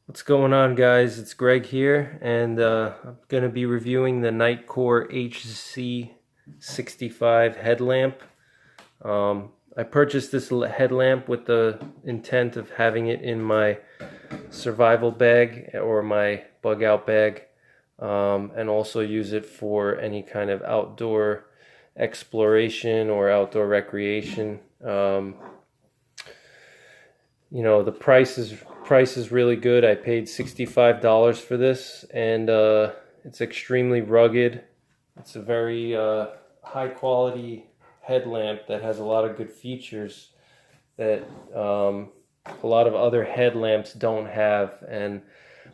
What's going on, guys? It's Greg here, and I'm going to be reviewing the Nitecore HC65 headlamp. I purchased this headlamp with the intent of having it in my survival bag or my bug out bag, and also use it for any kind of outdoor exploration or outdoor recreation. The price is really good. I paid $65 for this, and it's extremely rugged. It's a very high quality headlamp that has a lot of good features that a lot of other headlamps don't have. And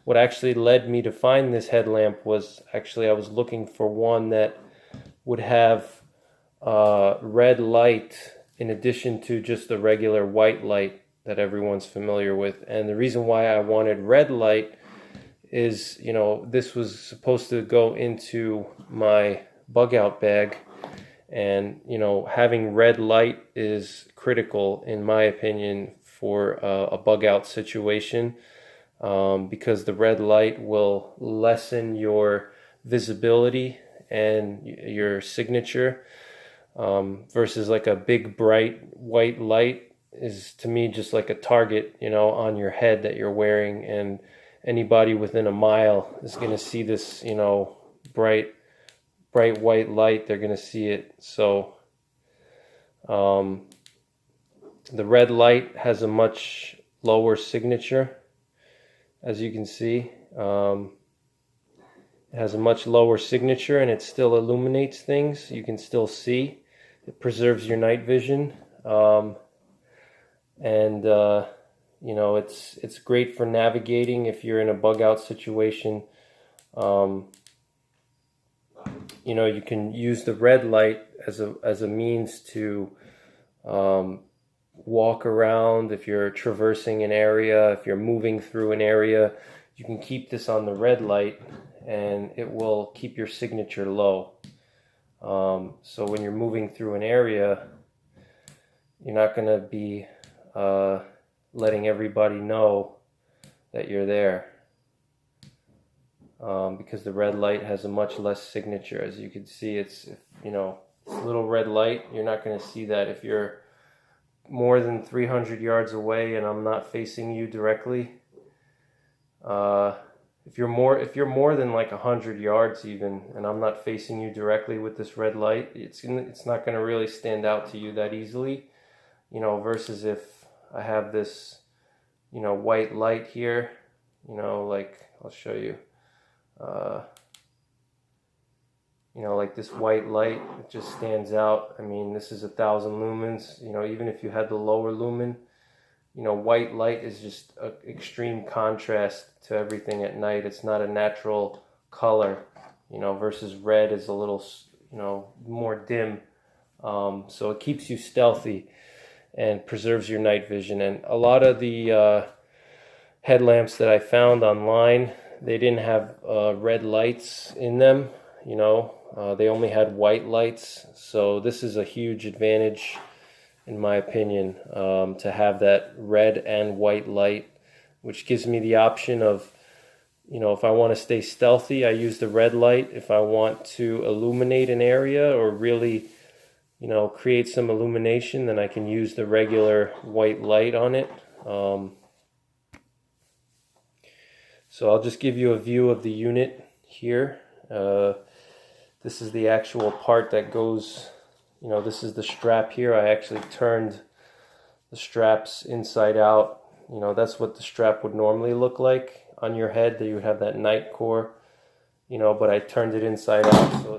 what actually led me to find this headlamp was actually I was looking for one that would have red light in addition to just the regular white light that everyone's familiar with. And the reason why I wanted red light is, this was supposed to go into my bug out bag, and having red light is critical in my opinion for a bug out situation, because the red light will lessen your visibility and your signature, versus like a big bright white light is to me just like a target, on your head that you're wearing, and anybody within a mile is going to see this, bright white light. They're going to see it. So the red light has a much lower signature, as you can see. It has a much lower signature, and it still illuminates things. You can still see. It preserves your night vision. And it's great for navigating if you're in a bug out situation. You can use the red light as a means to walk around. If you're traversing an area, if you're moving through an area, you can keep this on the red light and it will keep your signature low. So when you're moving through an area, you're not going to be letting everybody know that you're there, because the red light has a much less signature. As you can see, it's little red light. You're not going to see that if you're more than 300 yards away and I'm not facing you directly. If you're more than like 100 yards even, and I'm not facing you directly with this red light, it's not going to really stand out to you that easily. Versus if I have this, white light here, like I'll show you, like this white light, it just stands out. I mean, this is 1,000 lumens, even if you had the lower lumen, white light is just an extreme contrast to everything at night. It's not a natural color, versus red is a little, more dim. So it keeps you stealthy and preserves your night vision. And a lot of the headlamps that I found online, they didn't have red lights in them. They only had white lights. So this is a huge advantage, in my opinion, to have that red and white light, which gives me the option of, if I want to stay stealthy, I use the red light. If I want to illuminate an area or really create some illumination, then I can use the regular white light on it. So I'll just give you a view of the unit here. This is the actual part that goes, this is the strap here. I actually turned the straps inside out. That's what the strap would normally look like on your head, that you would have that Nitecore, but I turned it inside out, so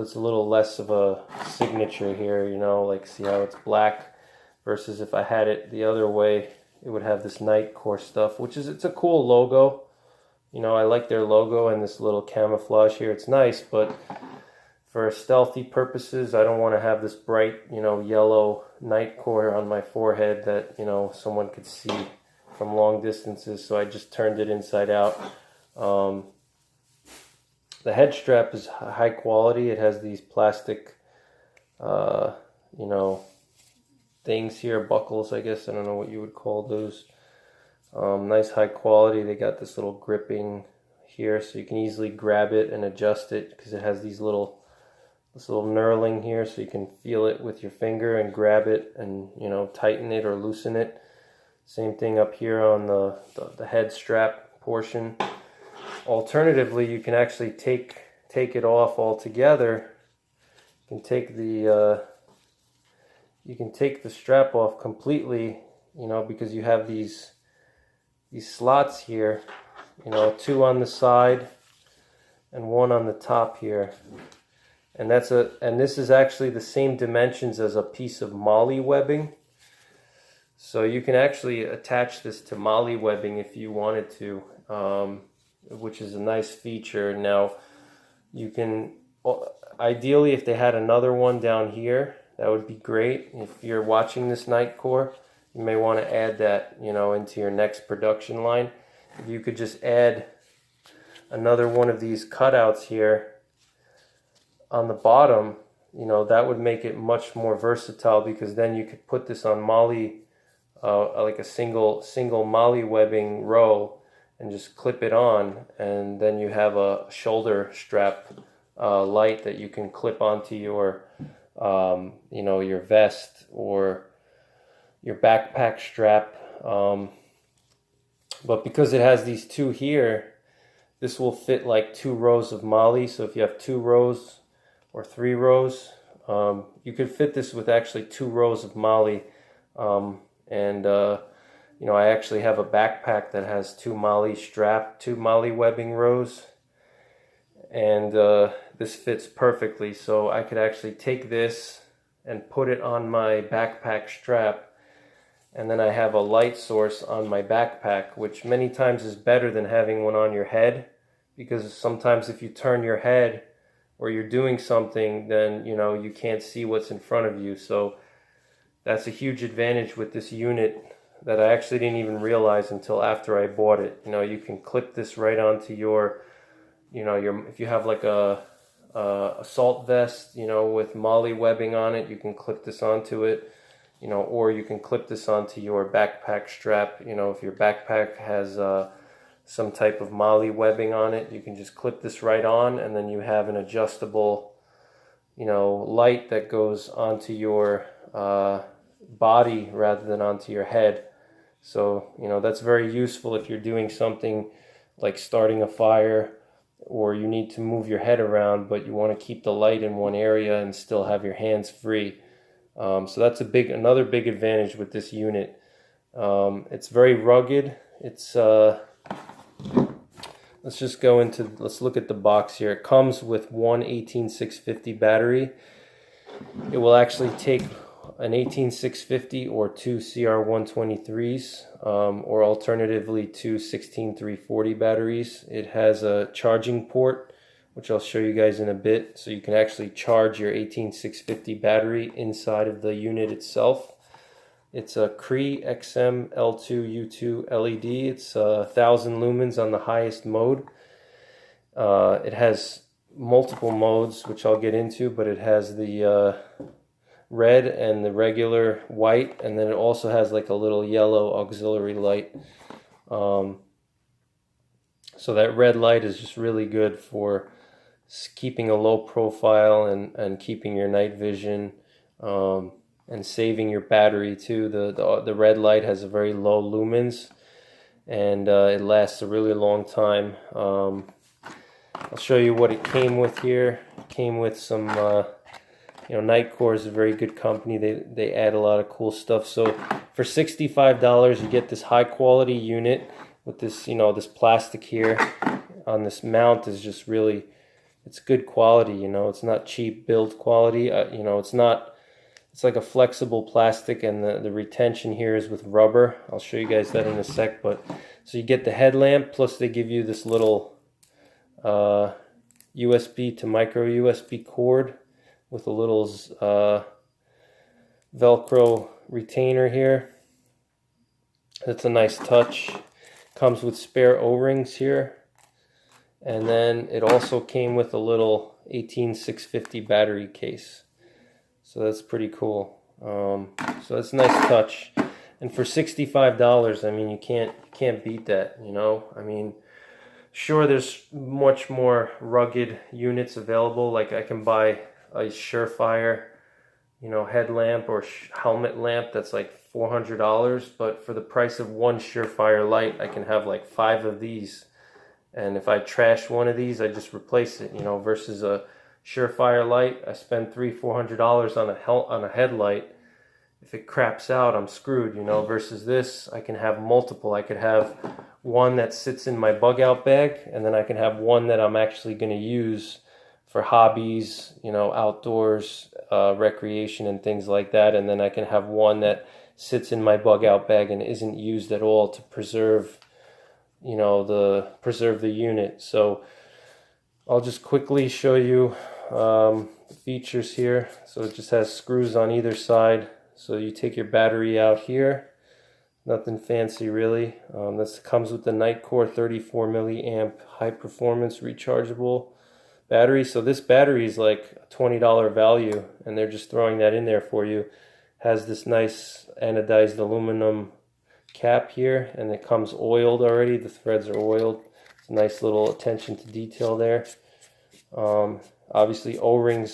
it's a little less of a signature here, like see how it's black, versus if I had it the other way, it would have this Nitecore stuff, it's a cool logo. I like their logo and this little camouflage here. It's nice, but for stealthy purposes, I don't want to have this bright, yellow Nitecore on my forehead that, someone could see from long distances, so I just turned it inside out. The head strap is high quality. It has these plastic, things here, buckles, I guess. I don't know what you would call those. Nice high quality. They got this little gripping here, so you can easily grab it and adjust it because it has this little knurling here, so you can feel it with your finger and grab it and, you know, tighten it or loosen it. Same thing up here on the head strap portion. Alternatively, you can actually take it off altogether. You can take the strap off completely, you know, because you have these slots here, you know, 2 on the side and 1 on the top here. And this is actually the same dimensions as a piece of MOLLE webbing. So you can actually attach this to MOLLE webbing if you wanted to, which is a nice feature. Now, you can, ideally, if they had another one down here, that would be great. If you're watching this Nitecore, you may want to add that, you know, into your next production line. If you could just add another one of these cutouts here on the bottom, you know, that would make it much more versatile, because then you could put this on MOLLE, like a single MOLLE webbing row, and just clip it on, and then you have a shoulder strap light that you can clip onto your, you know, your vest or your backpack strap. But because it has these 2 here, this will fit like 2 rows of MOLLE. So if you have 2 rows or 3 rows, you could fit this with actually 2 rows of MOLLE. You know, I actually have a backpack that has 2 MOLLE webbing rows, and this fits perfectly. So I could actually take this and put it on my backpack strap, and then I have a light source on my backpack, which many times is better than having one on your head, because sometimes if you turn your head or you're doing something, then, you know, you can't see what's in front of you. So that's a huge advantage with this unit that I actually didn't even realize until after I bought it. You know, you can clip this right onto your, you know, if you have like a assault vest, you know, with MOLLE webbing on it, you can clip this onto it, you know, or you can clip this onto your backpack strap. You know, if your backpack has some type of MOLLE webbing on it, you can just clip this right on, and then you have an adjustable, you know, light that goes onto your body rather than onto your head. So, you know, that's very useful if you're doing something like starting a fire, or you need to move your head around, but you want to keep the light in one area and still have your hands free. So that's another big advantage with this unit. It's very rugged. It's let's look at the box here. It comes with one 18650 battery. It will actually take an 18650 or 2 CR123s, or alternatively 2 16340 batteries. It has a charging port, which I'll show you guys in a bit, so you can actually charge your 18650 battery inside of the unit itself. It's a Cree XM L2U2 LED. It's 1000 lumens on the highest mode. It has multiple modes, which I'll get into, but it has the red and the regular white, and then it also has like a little yellow auxiliary light. So that red light is just really good for keeping a low profile and keeping your night vision, and saving your battery too. The red light has a very low lumens, and it lasts a really long time. I'll show you what it came with here. It came with some, you know, Nitecore is a very good company. They add a lot of cool stuff. So for $65, you get this high quality unit with this, you know, this plastic here on this mount is just really, it's good quality. You know, it's not cheap build quality. You know, it's like a flexible plastic, and the retention here is with rubber. I'll show you guys that in a sec. But so you get the headlamp, plus they give you this little USB to micro USB cord with a little Velcro retainer here. That's a nice touch. Comes with spare O-rings here, and then it also came with a little 18650 battery case. So that's pretty cool. So that's a nice touch. And for $65, I mean, you can't beat that, you know? I mean, sure, there's much more rugged units available. Like I can buy a Surefire, you know, headlamp or helmet lamp that's like $400, but for the price of one Surefire light, I can have like 5 of these. And if I trash one of these, I just replace it, you know, versus a Surefire light, I spend $300-400 on a headlight. If it craps out, I'm screwed, you know, versus this, I can have multiple. I could have one that sits in my bug out bag, and then I can have one that I'm actually going to use for hobbies, you know, outdoors, recreation and things like that. And then I can have one that sits in my bug out bag and isn't used at all to preserve, you know, preserve the unit. So I'll just quickly show you the features here. So it just has screws on either side. So you take your battery out here. Nothing fancy really. This comes with the Nitecore 34 milliamp high performance rechargeable battery. So this battery is like a $20 value, and they're just throwing that in there for you. Has this nice anodized aluminum cap here, and it comes oiled already. The threads are oiled. It's a nice little attention to detail there. Obviously O-ring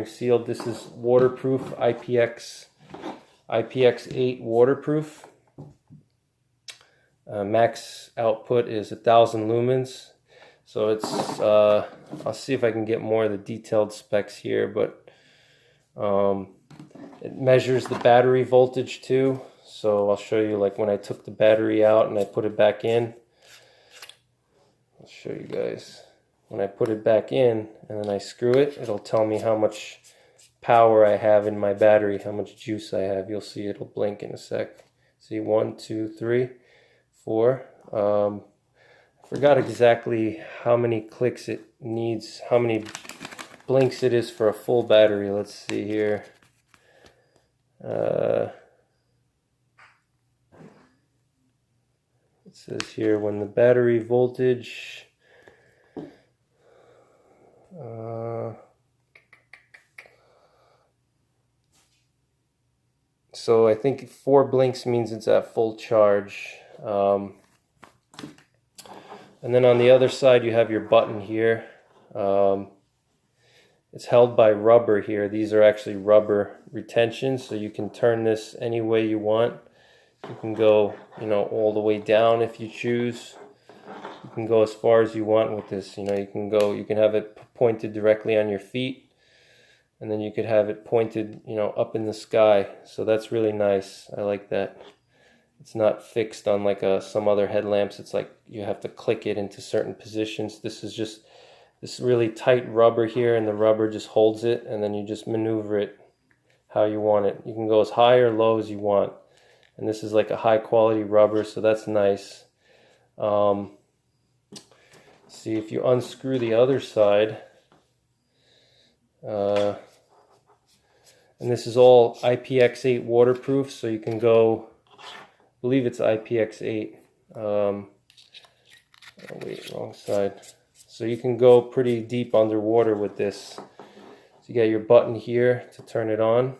sealed. This is waterproof, IPX8 waterproof. Max output is 1,000 lumens. So it's, I'll see if I can get more of the detailed specs here, but it measures the battery voltage too. So I'll show you, like when I took the battery out and I put it back in. I'll show you guys. When I put it back in and then I screw it, it'll tell me how much power I have in my battery, how much juice I have. You'll see it'll blink in a sec. See, 1, 2, 3, 4. I forgot exactly how many clicks it needs, how many blinks it is for a full battery. Let's see here. It says here when the battery voltage so I think 4 blinks means it's at full charge. And then on the other side you have your button here. It's held by rubber here. These are actually rubber retentions, so you can turn this any way you want. You can go, you know, all the way down if you choose. You can go as far as you want with this. You know, you can have it pointed directly on your feet, and then you could have it pointed, you know, up in the sky. So that's really nice. I like that. It's not fixed on like some other headlamps. It's like you have to click it into certain positions. This is just this really tight rubber here, and the rubber just holds it, and then you just maneuver it how you want it. You can go as high or low as you want. And this is like a high quality rubber, so that's nice. See, if you unscrew the other side, and this is all IPX8 waterproof, so you can go, I believe it's IPX8. Oh wait, wrong side. So you can go pretty deep underwater with this. So you got your button here to turn it on.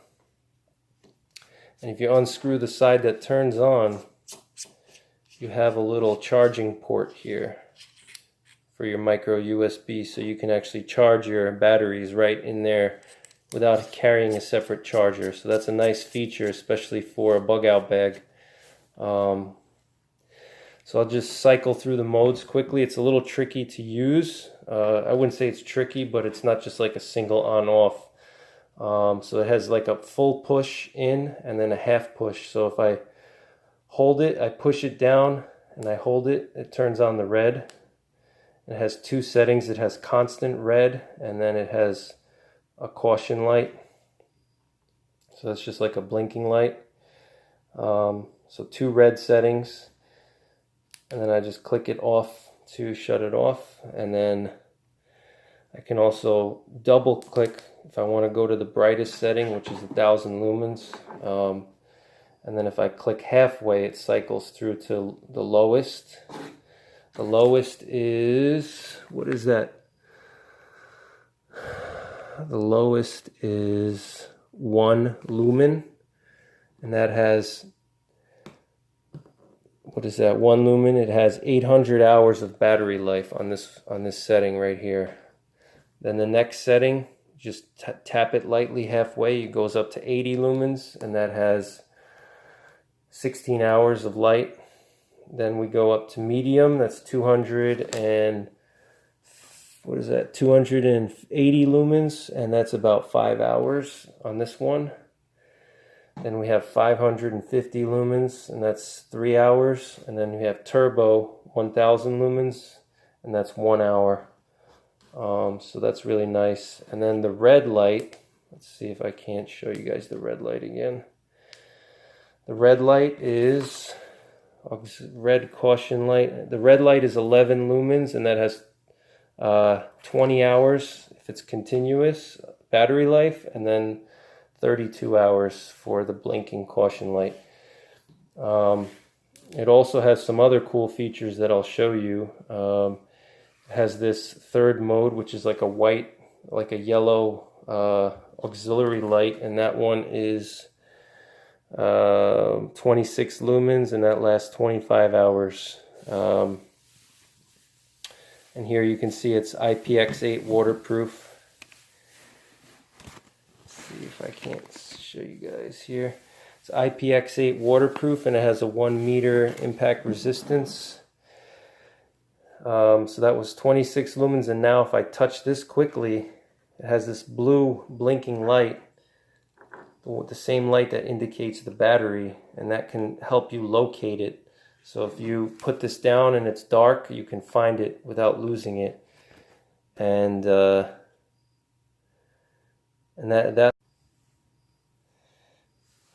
And if you unscrew the side that turns on, you have a little charging port here for your micro USB, so you can actually charge your batteries right in there without carrying a separate charger. So that's a nice feature, especially for a bug out bag. So I'll just cycle through the modes quickly. It's a little tricky to use. I wouldn't say it's tricky, but it's not just like a single on-off. So it has like a full push in and then a half push. So if I hold it, I push it down and I hold it, it turns on the red. It has 2 settings. It has constant red, and then it has a caution light. So that's just like a blinking light. So 2 red settings, and then I just click it off to shut it off. And then I can also double click if I want to go to the brightest setting, which is 1,000 lumens. And then if I click halfway, it cycles through to the lowest. The lowest is, what is that? The lowest is 1 lumen, and that has what is that, 1 lumen. It has 800 hours of battery life on this setting right here. Then the next setting, just tap it lightly halfway, it goes up to 80 lumens, and that has 16 hours of light. Then we go up to medium, that's 200 and what is that, 280 lumens, and that's about 5 hours on this one. Then we have 550 lumens, and that's 3 hours. And then we have turbo, 1000 lumens, and that's 1 hour. So that's really nice. And then the red light, let's see if I can't show you guys the red light again. The red light is red caution light. The red light is 11 lumens, and that has 20 hours if it's continuous battery life, and then 32 hours for the blinking caution light. It also has some other cool features that I'll show you. It has this third mode, which is like a white, like a yellow auxiliary light, and that one is 26 lumens, and that lasts 25 hours. And here you can see it's IPX8 waterproof. Let's see if I can't show you guys here. It's IPX8 waterproof, and it has a 1 meter impact resistance. So that was 26 lumens, and now if I touch this quickly, it has this blue blinking light, the same light that indicates the battery, and that can help you locate it. So if you put this down and it's dark, you can find it without losing it. And that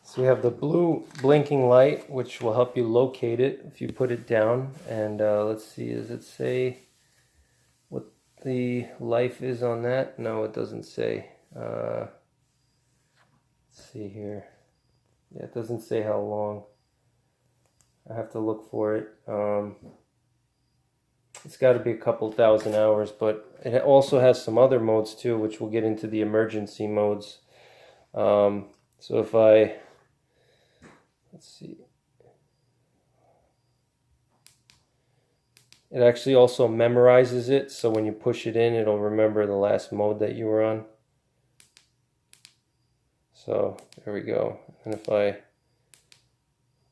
so we have the blue blinking light, which will help you locate it if you put it down. And let's see, does it say what the life is on that? No, it doesn't say. Let's see here. Yeah, it doesn't say how long. I have to look for it. It's got to be a couple thousand hours, but it also has some other modes too, which we'll get into the emergency modes. So if I, let's see, it actually also memorizes it, so when you push it in, it'll remember the last mode that you were on. So there we go. And if I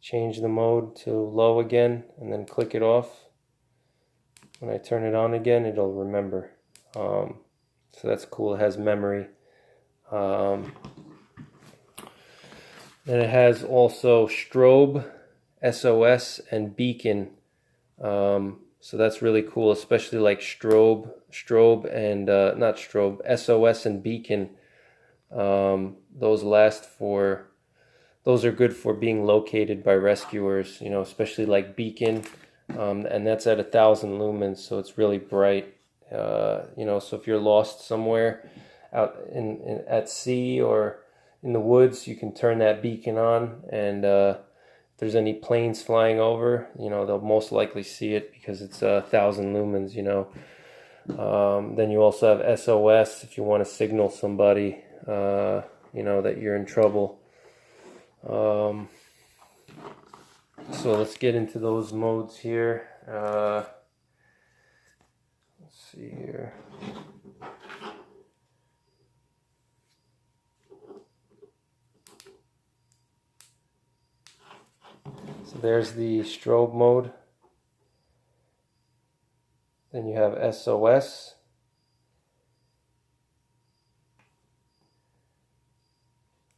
change the mode to low again and then click it off, when I turn it on again, it'll remember. So that's cool. It has memory. Then it has also strobe, SOS, and beacon. So that's really cool, especially like strobe and not strobe, SOS and beacon. Those are good for being located by rescuers, you know, especially like beacon, and that's at 1,000 lumens, so it's really bright. You know, so if you're lost somewhere out at sea or in the woods, you can turn that beacon on, and if there's any planes flying over, you know, they'll most likely see it because it's 1,000 lumens, you know. Then you also have SOS if you want to signal somebody, you know, that you're in trouble. So let's get into those modes here. Let's see here. So there's the strobe mode. Then you have SOS.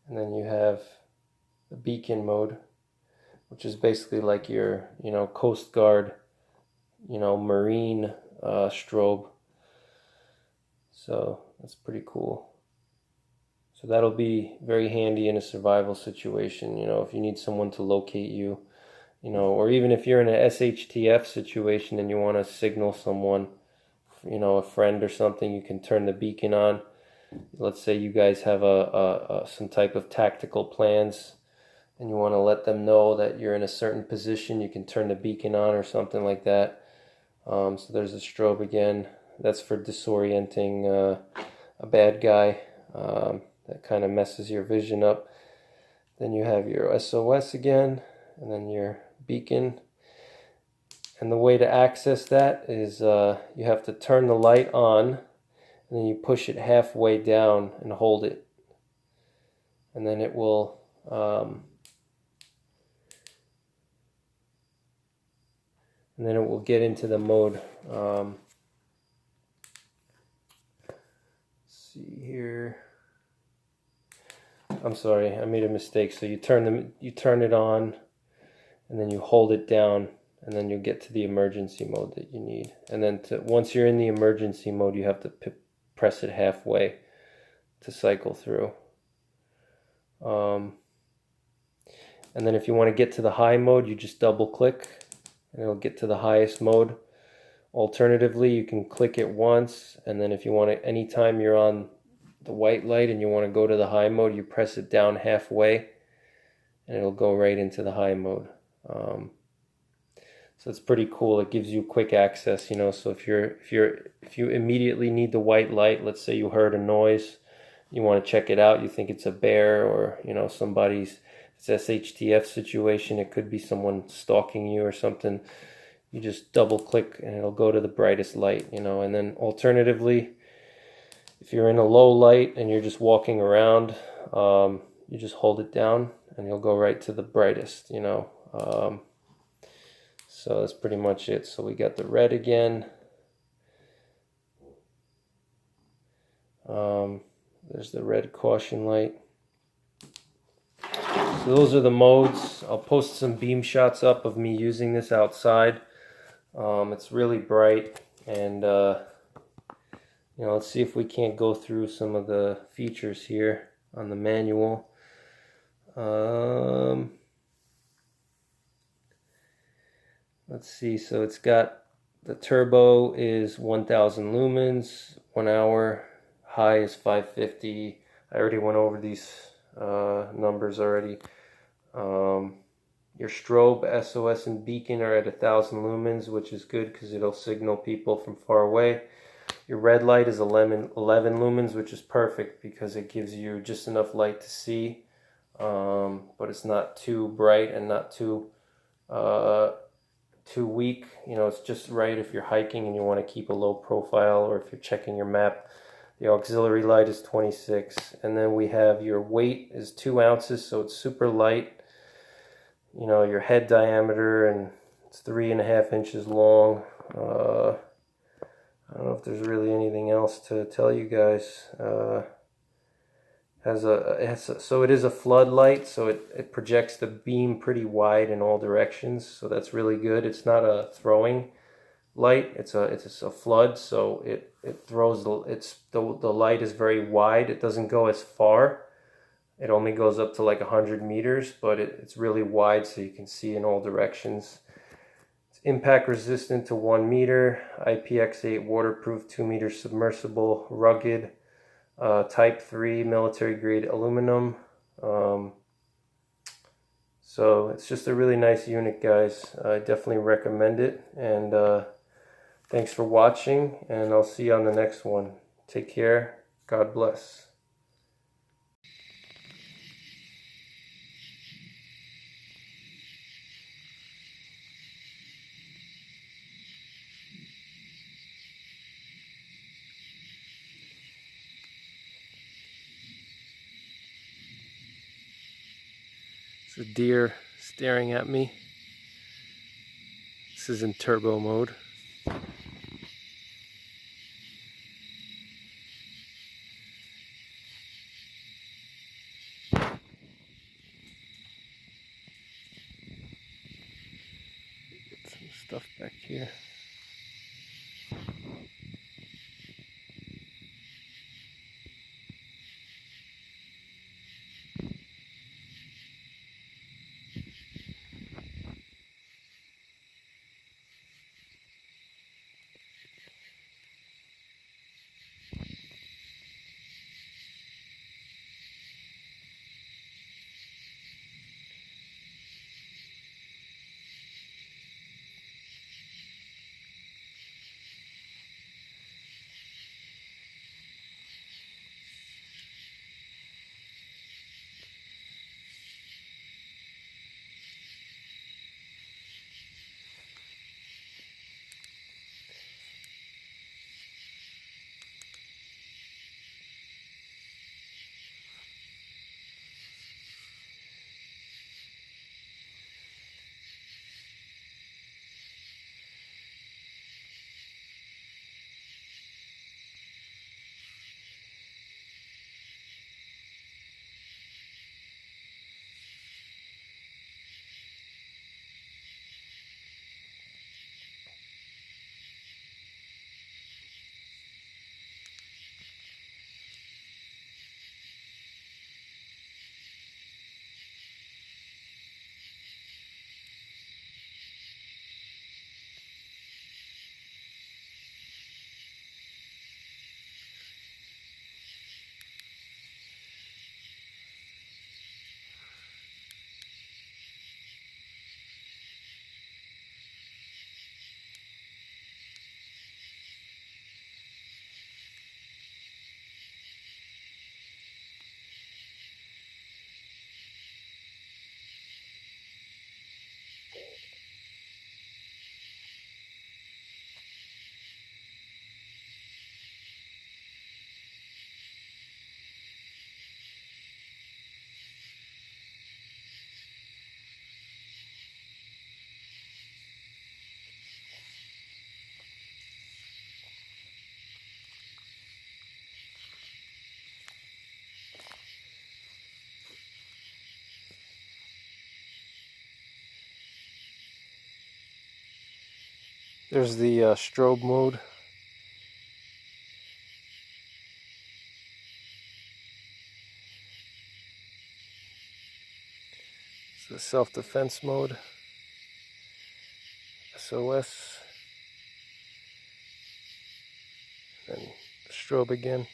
And then you have the beacon mode, which is basically like your, you know, Coast Guard, you know, Marine strobe. So that's pretty cool. So that'll be very handy in a survival situation, you know, if you need someone to locate you, you know, or even if you're in a SHTF situation and you want to signal someone, you know, a friend or something, you can turn the beacon on. Let's say you guys have some type of tactical plans and you want to let them know that you're in a certain position, you can turn the beacon on or something like that. So there's a strobe again. That's for disorienting a bad guy. That kind of messes your vision up. Then you have your SOS again, and then your beacon. And the way to access that is you have to turn the light on, and then you push it halfway down and hold it. And then it will get into the mode. Let's see here. I'm sorry, I made a mistake. So you turn it on, and then you hold it down, and then you'll get to the emergency mode that you need. And then once you're in the emergency mode, you have to press it halfway to cycle through. And then if you want to get to the high mode, you just double click, and it'll get to the highest mode. Alternatively, you can click it once, and then if you want to, anytime you're on the white light and you want to go to the high mode, you press it down halfway, and it'll go right into the high mode. So it's pretty cool. It gives you quick access, you know. So if you immediately need the white light, let's say you heard a noise, you want to check it out, you think it's a bear, or you know, somebody's, it's SHTF situation, it could be someone stalking you or something, you just double click and it'll go to the brightest light, you know. And then alternatively, if you're in a low light and you're just walking around, you just hold it down and you'll go right to the brightest, you know. So that's pretty much it. So we got the red again. There's the red caution light. So those are the modes. I'll post some beam shots up of me using this outside. It's really bright, and you know, let's see if we can't go through some of the features here on the manual. Let's see, so it's got, the turbo is 1000 lumens, 1 hour, high is 550. I already went over these numbers already. Your strobe, SOS, and beacon are at 1000 lumens, which is good because it'll signal people from far away. Your red light is 11 lumens, which is perfect because it gives you just enough light to see, but it's not too bright and not too weak. You know, it's just right if you're hiking and you want to keep a low profile, or if you're checking your map. The auxiliary light is 26, and then we have your weight is 2 ounces, so it's super light. You know, your head diameter, and it's 3.5 inches long. I don't know if there's really anything else to tell you guys. So it is a floodlight, so it projects the beam pretty wide in all directions, so that's really good. It's not a throwing light, it's a flood, so it throws the light is very wide. It doesn't go as far. It only goes up to like 100 meters, but it's really wide, so you can see in all directions. It's impact resistant to 1 meter, IPX8 waterproof, 2 meter submersible, rugged, type 3 military grade aluminum. So it's just a really nice unit, guys. I definitely recommend it, and thanks for watching, and I'll see you on the next one. Take care. God bless. It's a deer staring at me. This is in turbo mode. Get some stuff back here. There's the strobe mode. It's the self-defense mode. SOS. And strobe again.